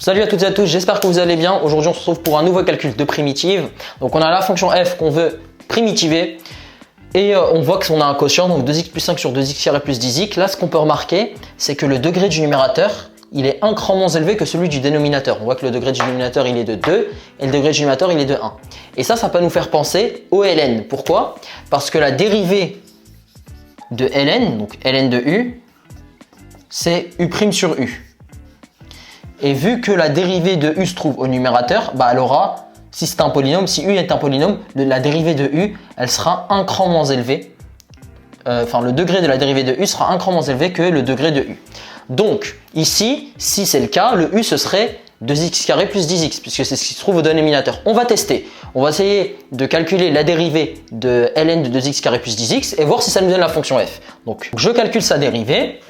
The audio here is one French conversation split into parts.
Salut à toutes et à tous, j'espère que vous allez bien. Aujourd'hui, on se retrouve pour un nouveau calcul de primitive. Donc, on a la fonction f qu'on veut primitiver et on voit qu'on a un quotient, donc 2x plus 5 sur 2x carré plus 10x. Là, ce qu'on peut remarquer, c'est que le degré du numérateur, il est un cran moins élevé que celui du dénominateur. On voit que le degré du dénominateur, il est de 2 et le degré du numérateur, il est de 1. Et ça peut nous faire penser au ln. Pourquoi? Parce que la dérivée de ln, donc ln de u, c'est u' sur u. Et vu que la dérivée de u se trouve au numérateur, elle aura, si c'est un polynôme, si u est un polynôme, la dérivée de u, elle sera un cran moins élevée. Le degré de la dérivée de u sera un cran moins élevé que le degré de u. Donc, ici, si c'est le cas, le u, ce serait 2x carré plus 10x, puisque c'est ce qui se trouve au dénominateur. On va tester. On va essayer de calculer la dérivée de ln de 2x carré plus 10x et voir si ça nous donne la fonction f. Donc, je calcule sa dérivée.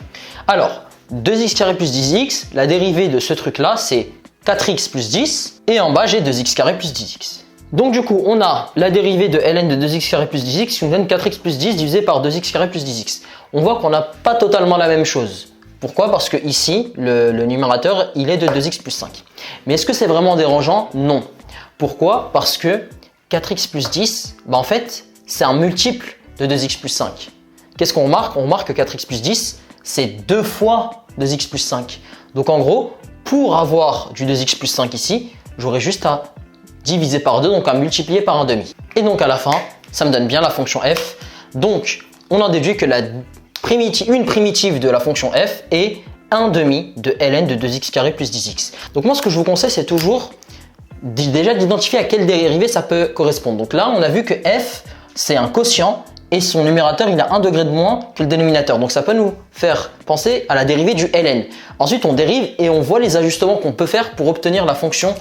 Alors, 2x carré plus 10x, la dérivée de ce truc-là, c'est 4x plus 10. Et en bas, j'ai 2x carré plus 10x. Donc du coup, on a la dérivée de ln de 2x carré plus 10x qui nous donne 4x plus 10 divisé par 2x carré plus 10x. On voit qu'on n'a pas totalement la même chose. Pourquoi? Parce que ici, le numérateur, il est de 2x plus 5. Mais est-ce que c'est vraiment dérangeant? Non. Pourquoi? Parce que 4x plus 10, en fait, c'est un multiple de 2x plus 5. Qu'est-ce qu'on remarque? On remarque que 4x plus 10, c'est 2 fois 2x plus 5. Donc en gros, pour avoir du 2x plus 5 ici, j'aurais juste à diviser par 2, donc à multiplier par 1/2. Et donc à la fin, ça me donne bien la fonction f. Donc on en déduit que une primitive de la fonction f est 1/2 de ln de 2x carré plus 10x. Donc moi, ce que je vous conseille, c'est toujours déjà d'identifier à quelle dérivée ça peut correspondre. Donc là, on a vu que f, c'est un quotient et son numérateur, il a 1 degré de moins que le dénominateur. Donc ça peut nous faire penser à la dérivée du ln. Ensuite, on dérive et on voit les ajustements qu'on peut faire pour obtenir la fonction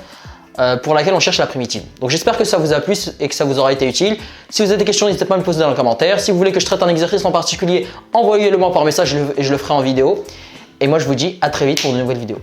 pour laquelle on cherche la primitive. Donc j'espère que ça vous a plu et que ça vous aura été utile. Si vous avez des questions, n'hésitez pas à me poser dans les commentaires. Si vous voulez que je traite un exercice en particulier, envoyez-le moi par message et je le ferai en vidéo. Et moi, je vous dis à très vite pour de nouvelles vidéos.